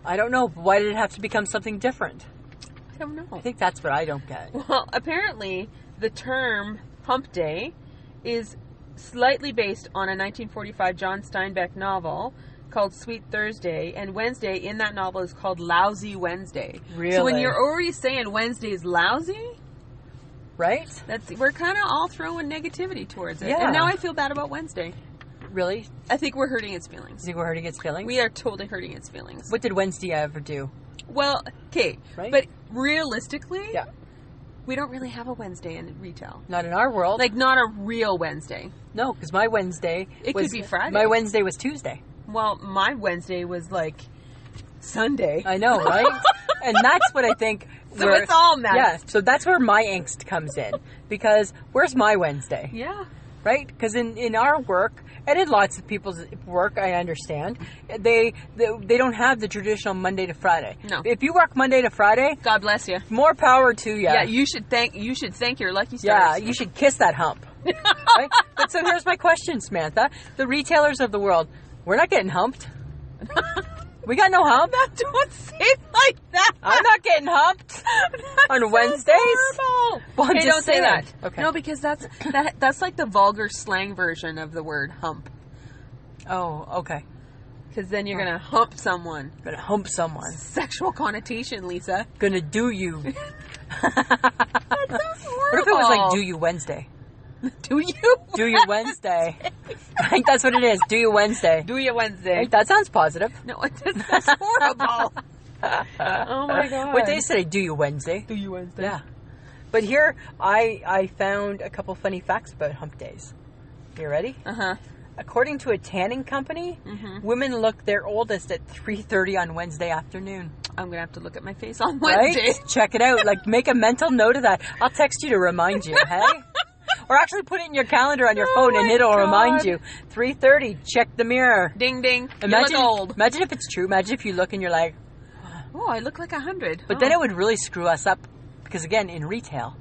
I don't know. Why did it have to become something different? I don't know. I think that's what I don't get. Well, apparently the term Hump Day is slightly based on a 1945 John Steinbeck novel called Sweet Thursday, and Wednesday in that novel is called Lousy Wednesday. Really? So when you're already saying Wednesday is lousy, right? We're kind of all throwing negativity towards it. Yeah. And now I feel bad about Wednesday. Really? I think we're hurting its feelings. You think we're hurting its feelings? We are totally hurting its feelings. What did Wednesday ever do? Well, okay, right? But realistically, yeah, we don't really have a Wednesday in retail. Not in our world. Like, not a real Wednesday. No, because my Wednesday could be Friday. My Wednesday was Tuesday. Well, my Wednesday was like Sunday. I know, right? And that's what I think. So it's all messed. Yeah, so that's where my angst comes in. Because where's my Wednesday? Yeah. Right? Because in our work, and in lots of people's work, I understand, they don't have the traditional Monday to Friday. No. If you work Monday to Friday, God bless you. More power to you. Yeah, you should thank your lucky stars. Yeah, you should kiss that hump. Right? But so here's my question, Samantha. The retailers of the world, we're not getting humped. We got no hump. Don't say it like that. I'm not getting humped on Wednesdays. Well, hey, don't say that. Okay. No, because that's like the vulgar slang version of the word hump. Oh, okay. Because then you're gonna hump someone. Gonna hump someone. Sexual connotation, Lisa. Gonna do you. That sounds horrible. What if it was like do you Wednesday? Do you? Do you Wednesday? I think that's what it is. Do you Wednesday? Do you Wednesday? That sounds positive. No, that's horrible. Oh my God. What day today? Do you Wednesday? Do you Wednesday? Yeah. But here, I found a couple funny facts about hump days. You ready? Uh-huh. According to a tanning company, women look their oldest at 3:30 on Wednesday afternoon. I'm going to have to look at my face on Wednesday. Right? Check it out. Like, make a mental note of that. I'll text you to remind you, hey? Or actually put it in your calendar on your phone and my it'll God. remind you. 3:30, check the mirror. Ding, ding. Imagine, You look old. imagine if it's true. Imagine if you look and you're like, Oh, I look like 100. but then it would really screw us up. Because again, in retail,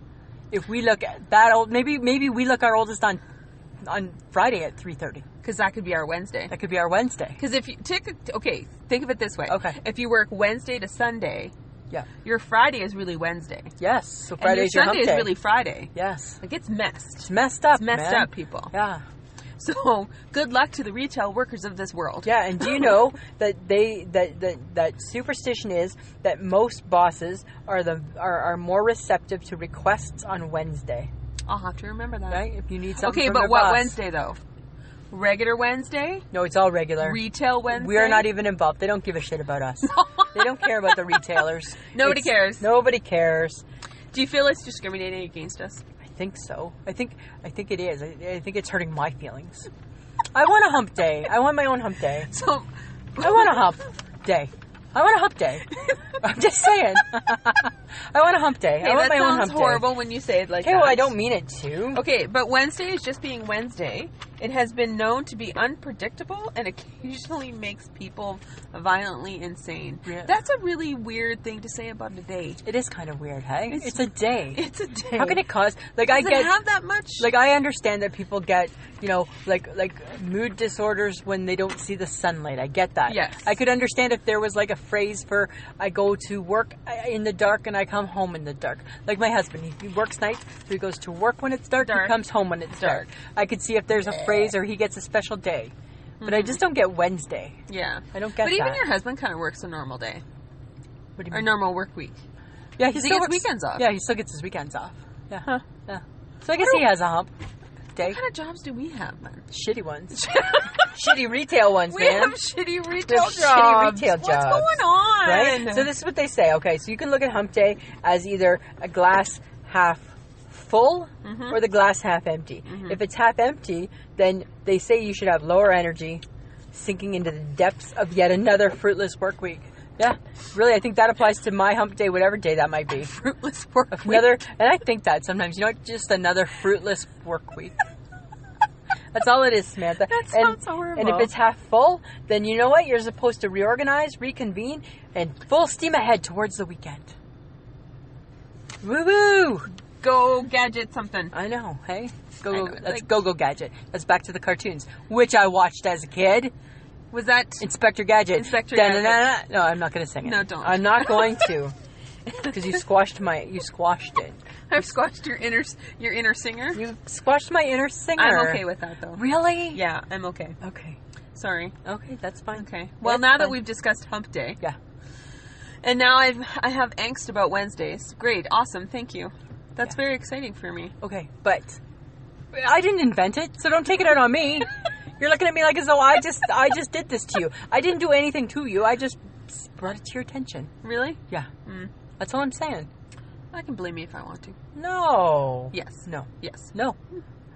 if we look at that old, maybe we look our oldest on Friday at 3:30. Because that could be our Wednesday. That could be our Wednesday. Because if you think of it this way. Okay. If you work Wednesday to Sunday, Yeah. your Friday is really Wednesday. Yes. So And Friday's your your Sunday hump day. is really Friday. Yes. Like, it's messed. It's messed up. It's messed man. up, people. Yeah. So, good luck to the retail workers of this world. Yeah, and do you know that that superstition is that most bosses are more receptive to requests on Wednesday, I'll have to remember that. right? If you need something Okay, from but your what boss. Wednesday, though? Regular Wednesday? No, it's all regular. Retail Wednesday? We are not even involved. They don't give a shit about us. They don't care about the retailers. Nobody cares. Nobody cares. Do you feel it's discriminating against us? I think so. I think it is. I think it's hurting my feelings. I want a hump day. I want my own hump day. So, I want a hump day. I want a hump day. I'm just saying. I want a hump day. hey, I want that my own sounds hump horrible when you say it like day. Okay, that. well, I don't mean it to. Okay, but Wednesday is just being Wednesday. It has been known to be unpredictable and occasionally makes people violently insane. Yeah. That's a really weird thing to say about a day. It is kind of weird, hey? It's a day. It's a day. How can it cause? Like, Does I it get. have that much? Like, I understand that people get, like mood disorders when they don't see the sunlight. I get that. Yes. I could understand if there was like a phrase for I go to work in the dark and I come home in the dark. Like my husband, he works nights, so he goes to work when it's dark. He comes home when it's dark. I could see if there's a phrase or he gets a special day. But I just don't get Wednesday. Yeah. I don't get But even that. your husband kind of works a normal day. What do you Or mean? normal work week. Yeah, Because he gets weekends off. Yeah, he still gets his weekends off. Yeah. Huh. Yeah. So I guess he has a hump day. What kind of jobs do we have, man? Shitty ones. Shitty retail ones, We man. have shitty retail jobs. Shitty retail What's jobs. going on? Right? So this is what they say. Okay, so you can look at hump day as either a glass half full or the glass half empty. If it's half empty, then they say you should have lower energy, sinking into the depths of yet another fruitless work week. Yeah, really, I think that applies to my hump day, whatever day that might be. Fruitless work week. Another, and I think that sometimes, just another fruitless work week. That's all it is, Samantha. That sounds horrible. And if it's half full, then you know what? You're supposed to reorganize, reconvene, and full steam ahead towards the weekend. Woo-woo! Go gadget something. I know, hey? I know, That's like- Go-Go Gadget. That's back to the cartoons, which I watched as a kid. Was that... Inspector Gadget. Inspector Da-na-na-na. No, I'm not going to sing it. No, don't. I'm not going to. Because you squashed it. I've squashed your inner singer. You squashed my inner singer. I'm okay with that, though. Really? Yeah, I'm okay. Okay. Sorry. Okay, that's fine. Okay. Well, That's now that fine. we've discussed hump day, Yeah. and now I have angst about Wednesdays. Great. Awesome. Thank you. That's Yeah. very exciting for me. Okay, but I didn't invent it, so don't take it out on me. You're looking at me like as though I just did this to you. I didn't do anything to you. I just brought it to your attention. Really? Yeah. Mm. That's all I'm saying. I can blame me if I want to. No. Yes. No. Yes. No.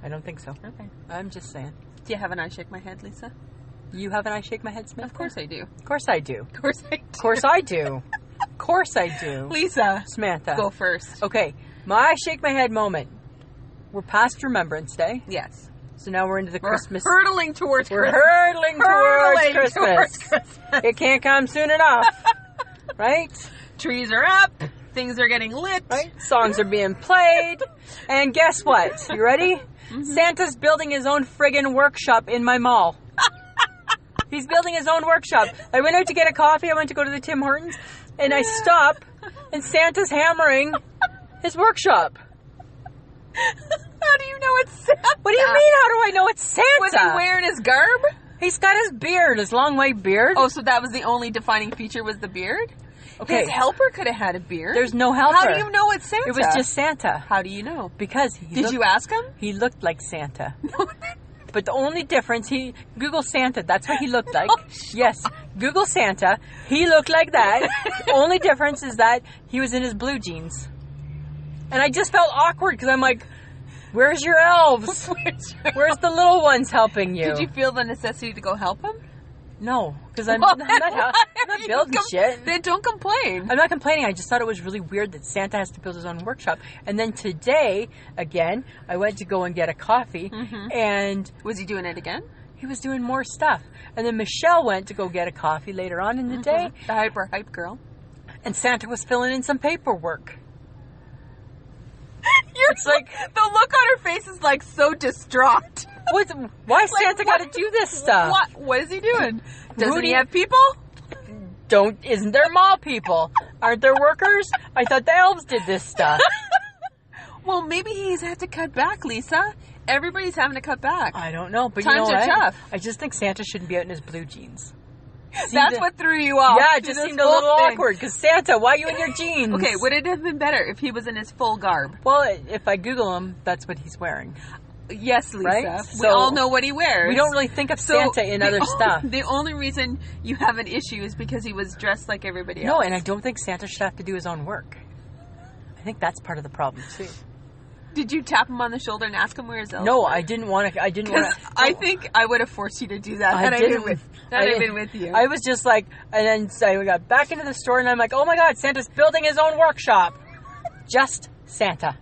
I don't think so. Okay. I'm just saying. Do you have an I shake my head, Lisa? You have an I shake my head, Smith? Of course I do. Of course I do. Of course I do. Of course I do. Of course I do. Lisa, Samantha. go first. Okay. My I shake my head moment. We're past Remembrance Day. Yes. So now we're into the Christmas. We're hurtling towards We're Christmas. hurtling towards Christmas. towards Christmas. It can't come soon enough. Right? Trees are up. Things are getting lit. Right? Songs are being played. And guess what? You ready? Santa's building his own friggin' workshop in my mall. He's building his own workshop. I went out to get a coffee. I went to go to the Tim Hortons. And I stop. And Santa's hammering his workshop. How do you know it's Santa? What do you mean? How do I know it's Santa? Was he wearing his garb? He's got his beard, his long white beard. Oh, so that was the only defining feature was the beard? Okay. His helper could have had a beard. There's no helper. How do you know it's Santa? It was just Santa. How do you know? Because Did you ask him? He looked like Santa. But the only difference, Google Santa, that's what he looked like. Oh, Yes, Google Santa, he looked like that. The only difference is that he was in his blue jeans. And I just felt awkward because I'm like, where's your elves? Where's the little ones helping you? Did you feel the necessity to go help him? No, because I'm Well, not then not building shit. Then don't complain. I'm not complaining. I just thought it was really weird that Santa has to build his own workshop. And then today, again, I went to go and get a coffee, and was he doing it again? he was doing more stuff. And then Michelle went to go get a coffee later on in the day, The hype girl. and Santa was filling in some paperwork. It's like the look on her face is like so distraught. Why Santa got to do this stuff? What is he doing? Doesn't Rudy- he have people? Isn't there mall people? Aren't there workers? I thought the elves did this stuff. Well, maybe he's had to cut back, Lisa. Everybody's having to cut back. I don't know, but Times you know are what? tough. I just think Santa shouldn't be out in his blue jeans. That's what threw you off. Yeah, it to just this seemed a whole little thing. awkward. Because Santa, why are you in your jeans? Okay, would it have been better if he was in his full garb? Well, if I Google him, that's what he's wearing. Yes, Lisa. Right? We So, all know what he wears. We don't really think of Santa in other stuff. The only reason you have an issue is because he was dressed like everybody else. No, and I don't think Santa should have to do his own work. I think that's part of the problem, too. Did you tap him on the shoulder and ask him where his elves No, were? I didn't want to. I think I would have forced you to do that. Had I been with you. I was just like, and then so we got back into the store, and I'm like, oh my God, Santa's building his own workshop. Just Santa.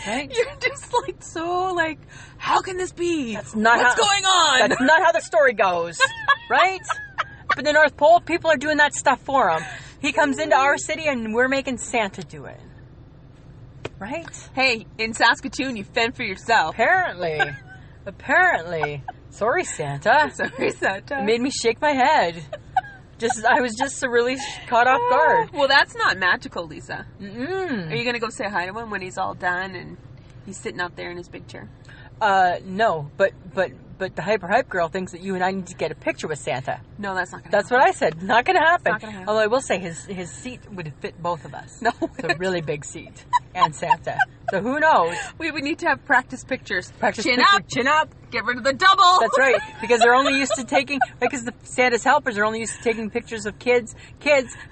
Right? You're just like so like, how can this be? That's not What's how, going on? That's not how the story goes, right? Up in the North Pole, people are doing that stuff for him. He comes into our city, and we're making Santa do it. Right? Hey, in Saskatoon, you fend for yourself. Apparently. Sorry, Santa. Sorry, Santa. It made me shake my head. I was just really caught off guard. Well, that's not magical, Lisa. Mm-mm. Are you gonna go say hi to him when he's all done and he's sitting up there in his big chair? No, but the hype girl thinks that you and I need to get a picture with Santa. No, that's not gonna. That's what I said. Not going to happen. Not gonna happen. Although I will say his seat would fit both of us. No, It's a really big seat, and Santa. So who knows? we would need to have practice pictures. Chin picture- up, chin up. get rid of the double. That's right, because they're only used to taking, because the Santa's helpers are only used to taking pictures of kids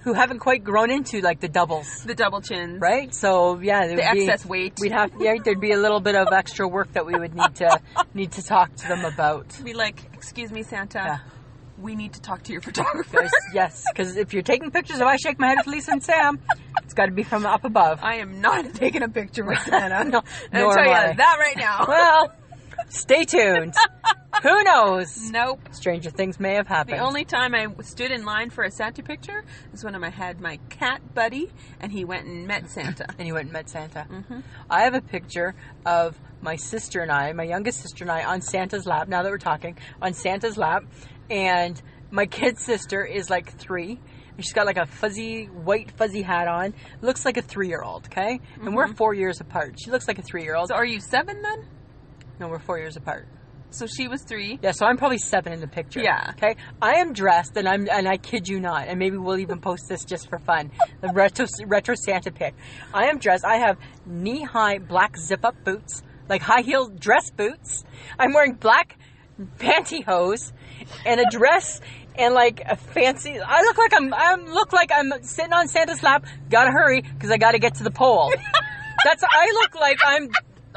who haven't quite grown into like the doubles, The double chins. right? So yeah, The excess weight. We'd have, there'd be a little bit of extra work that we would need to talk to them about. Be like, excuse me, Santa. Yeah. We need to talk to your photographer. Guys, yes, because if you're taking pictures of I Shake My Head with Lisa and Sam, it's got to be from up above. I am not taking a picture with Santa. No, I'll nor tell am you I. that right now. Well, stay tuned. Who knows? Nope. Stranger things may have happened. The only time I stood in line for a Santa picture is when I had my cat buddy, and he went and met Santa. And you went and met Santa. Mm-hmm. I have a picture of my sister and I, my youngest sister and I, on Santa's lap. Now that we're talking, on Santa's lap, and my kid sister is like 3. And she's got like a white fuzzy hat on. Looks like a 3-year-old, okay? And we're 4 years apart. She looks like a 3-year-old. So are you 7 then? No, we're 4 years apart. So she was 3. Yeah, so I'm probably 7 in the picture. Yeah. Okay. I am dressed, and I kid you not, and maybe we'll even post this just for fun. The retro Santa pic. I am dressed. I have knee-high black zip-up boots, like high-heel dress boots. I'm wearing black pantyhose and a dress and like a fancy. I look like I'm sitting on Santa's lap. Gotta hurry because I gotta get to the pole.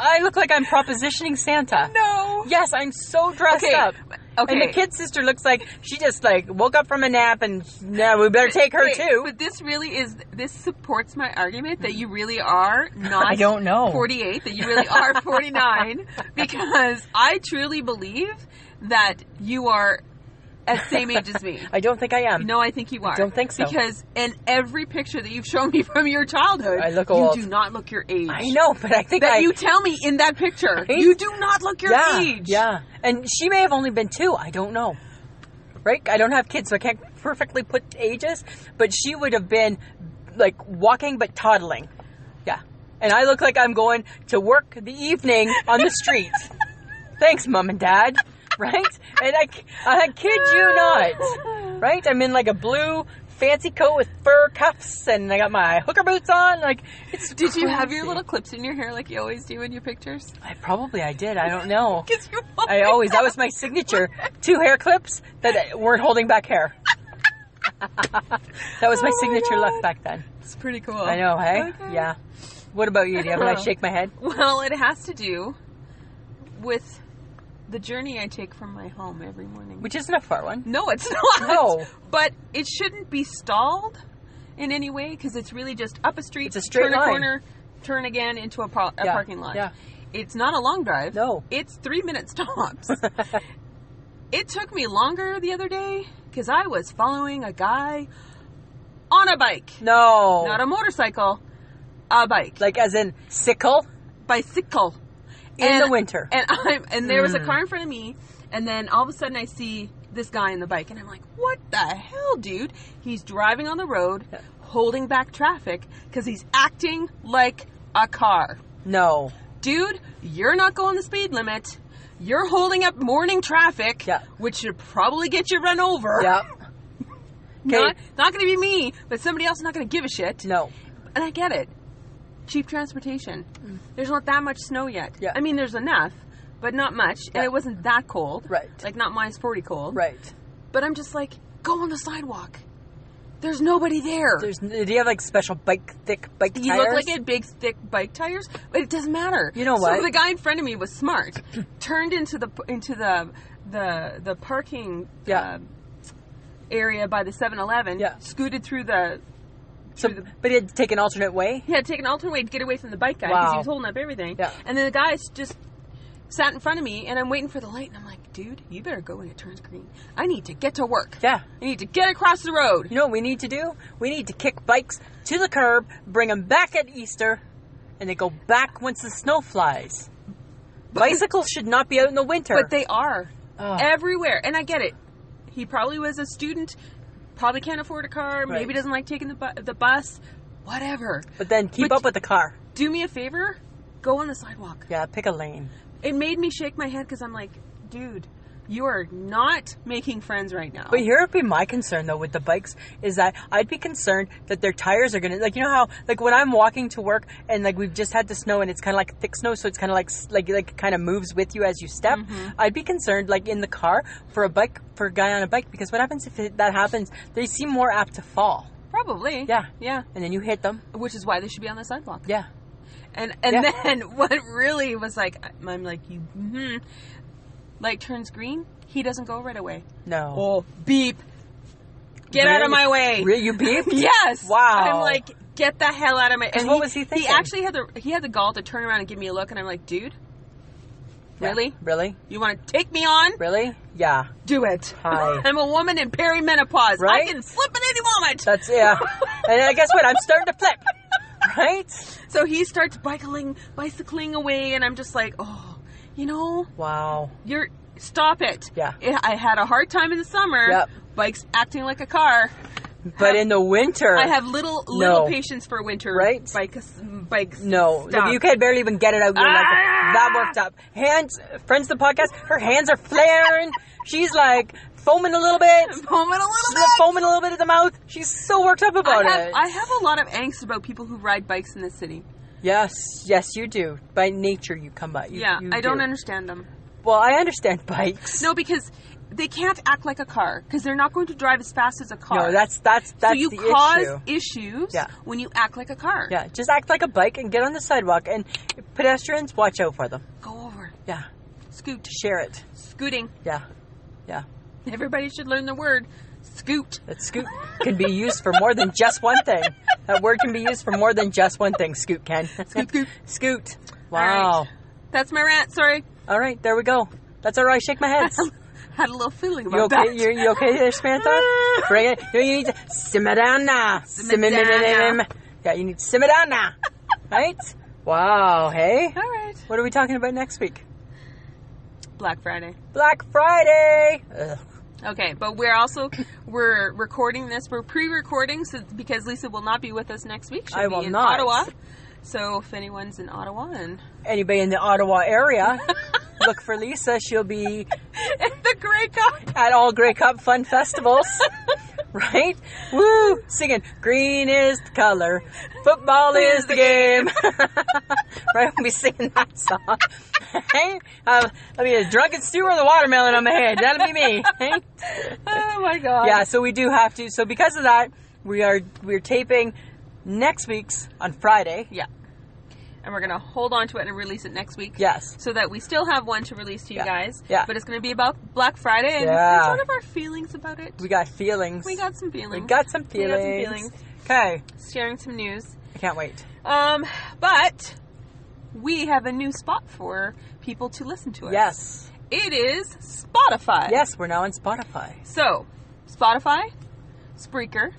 I look like I'm propositioning Santa. No. Yes, I'm so dressed up. Okay. And the kid sister looks like she just like woke up from a nap and now we better take her too. But this supports my argument that you really are not I don't know. 48, that you really are 49, because I truly believe that you are at the same age as me. I don't think I am. No, I think you are. I don't think so. Because in every picture that you've shown me from your childhood, I look old. You do not look your age. I know, but I think you tell me in that picture. Right? You do not look your age. Yeah. And she may have only been 2. I don't know. Right? I don't have kids, so I can't perfectly put ages. But she would have been like walking but toddling. Yeah. And I look like I'm going to work the evening on the street. Thanks, Mom and Dad. Right? And I kid you not. Right? I'm in like a blue fancy coat with fur cuffs and I got my hooker boots on. Like, it's Did you have your crazy. little clips in your hair like you always do in your pictures? I did. I don't know. 'Cause you That was my signature. 2 hair clips that weren't holding back hair. That was my signature look back then. It's pretty cool. I know, hey? Okay. Yeah. What about you? Do you have I shake my head? Well, it has to do with the journey I take from my home every morning. Which isn't a far one. No, it's not. No. But it shouldn't be stalled in any way because it's really just up a street, It's a straight turn line. a corner, turn again into a parking lot. Yeah. It's not a long drive. No. It's 3-minute stops. It took me longer the other day because I was following a guy on a bike. No. Not a motorcycle, a bike. Like as in sickle? Bicycle. In the winter. And there was a car in front of me, and then all of a sudden I see this guy on the bike, and I'm like, what the hell, dude? He's driving on the road, holding back traffic, because he's acting like a car. No. Dude, you're not going the speed limit. You're holding up morning traffic, which should probably get you run over. Yeah. Not going to be me, but somebody else is not going to give a shit. No. And I get it. Cheap transportation. There's not that much snow yet. Yeah. I mean, there's enough, but not much. And it wasn't that cold. Right. Like, not minus 40 cold. Right. But I'm just like, go on the sidewalk. There's nobody there. Do you have like special thick bike tires? You look like you had big, thick bike tires, but it doesn't matter. You know what? So the guy in front of me was smart. Turned into the parking area by the 7-Eleven. Yeah. Scooted through the... But he had to take an alternate way? He had to take an alternate way to get away from the bike guy because he was holding up everything. Yeah. And then the guy just sat in front of me, and I'm waiting for the light, and I'm like, dude, you better go when it turns green. I need to get to work. Yeah. I need to get across the road. You know what we need to do? We need to kick bikes to the curb, bring them back at Easter, and they go back once the snow flies. Bicycles should not be out in the winter. But they are. Everywhere. And I get it. He probably was a student, probably can't afford a car, maybe doesn't like taking the bus, whatever. But then keep up with the car. Do me a favor, go on the sidewalk. Yeah, pick a lane. It made me shake my head because I'm like, dude, you are not making friends right now. But here would be my concern, though, with the bikes, is that I'd be concerned that their tires are going to, like, you know how, like, when I'm walking to work and, like, we've just had the snow and it's kind of like thick snow, so it's kind of like it kind of moves with you as you step. Mm-hmm. I'd be concerned, like, in the car for a guy on a bike, because what happens if that happens? They seem more apt to fall. Probably. Yeah. Yeah. And then you hit them. Which is why they should be on the sidewalk. Yeah. And then what really was like, I'm like, light turns green, he doesn't go right away. No. Oh, beep. Get out of my way. Really? You beeped? Yes. Wow. I'm like, get the hell out of my... And what was he thinking? He actually had the gall to turn around and give me a look, and I'm like, dude, really? Really? You want to take me on? Really? Yeah. Do it. Hi. I'm a woman in perimenopause. Right? I can flip at any moment. That's, yeah. And guess what? I'm starting to flip. Right? So he starts bicycling away, and I'm just like, oh, Wow. Stop it. Yeah. I had a hard time in the summer. Yep. Bikes acting like a car. But in the winter, I have little patience for winter. Right? Bikes. No. Stop. You can barely even get it out. You're like, that worked up. Friends of the podcast, her hands are flaring. She's like foaming a little bit. Foaming a little bit at the mouth. She's so worked up about it. I have a lot of angst about people who ride bikes in the city. Yes, you do. By nature, you come by. I don't understand them. Well, I understand bikes. No, because they can't act like a car because they're not going to drive as fast as a car. No, that's so you the cause issue. issues when you act like a car. Yeah, just act like a bike and get on the sidewalk. And pedestrians, watch out for them. Go over. Yeah. Scoot. Share it. Scooting. Yeah. Everybody should learn the word scoot. That scoot can be used for more than just one thing. That word can be used for more than just one thing. Scoot, Ken. Scoot. Scoot. Wow. All right. That's my rant. Sorry. All right, there we go. That's all right. Shake my head. Had a little feeling about that. You okay there, Samantha? Bring it. You need to simmer down now. Yeah, you need to simmer down now. Right? Wow. Hey. All right. What are we talking about next week? Black Friday. Black Friday. Ugh. Okay, but we're recording this. We're pre-recording because Lisa will not be with us next week. She'll be in Ottawa. So if anyone's in Ottawa and anybody in the Ottawa area, look for Lisa. She'll be at the Grey Cup at all Grey Cup fun festivals. Right? Woo! Singing, green is the color, football is the game. Right? We'll be singing that song. Hey? I'll be a drunken stew or the watermelon on my head. That'll be me. Hey? Oh my God. Yeah, so we do have to. So because of that, we're taping next week's on Friday. Yeah. and we're going to hold on to it and release it next week. Yes. So that we still have one to release to you guys. Yeah. But it's going to be about Black Friday and sort of our feelings about it. We got feelings. We got some feelings. Okay. Sharing some news. I can't wait. But we have a new spot for people to listen to us. Yes. It is Spotify. Yes, we're now on Spotify. So, Spotify, Spreaker,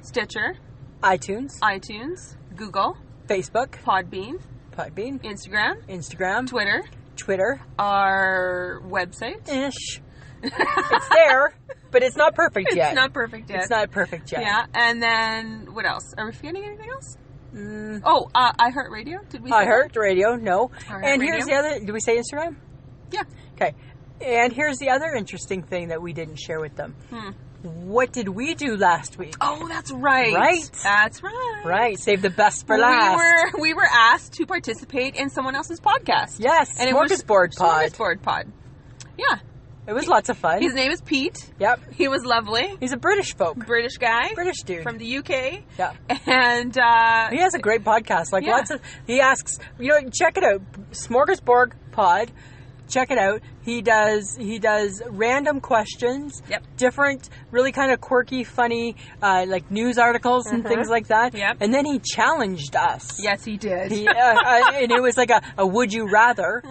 Stitcher, iTunes, Google, Facebook, Podbean, Instagram, Twitter, our website. Ish. It's there, but it's not perfect yet. It's not perfect yet. Yeah, and then what else? Are we forgetting anything else? iHeartRadio. Did we say iHeartRadio? No. And Radio? here's the other. Did we say Instagram? Yeah. Okay. And here's the other interesting thing that we didn't share with them. What did we do last week? Oh, that's right. That's right. Right. Save the best for last. We were asked to participate in someone else's podcast. Yes. And Smorgasbord Pod. Smorgasbord Pod. Yeah. It was lots of fun. His name is Pete. Yep. He was lovely. He's a British British guy. British dude. From the UK. Yeah. And he has a great podcast. He asks, check it out. Smorgasbord Pod. Check it out. He does random questions. Yep. Different, really kind of quirky, funny, like news articles and things like that. Yep. And then he challenged us. Yes, he did. And it was like a would you rather,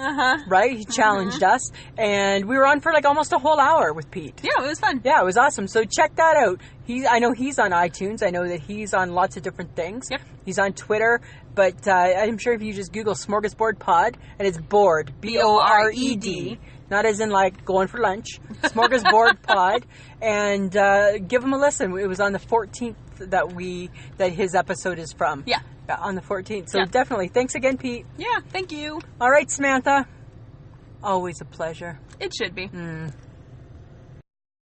right? He challenged us, and we were on for like almost a whole hour with Pete. Yeah, it was fun. Yeah, it was awesome. So check that out. I know he's on iTunes. I know that he's on lots of different things. Yep. He's on Twitter, but I'm sure if you just Google Smorgasbord Pod, and it's board, B-O-R-E-D, not as in like going for lunch, Smorgasbord Pod, and give him a listen. It was on the 14th that his episode is from. Yeah. On the 14th. So definitely. Thanks again, Pete. Yeah, thank you. All right, Samantha. Always a pleasure. It should be.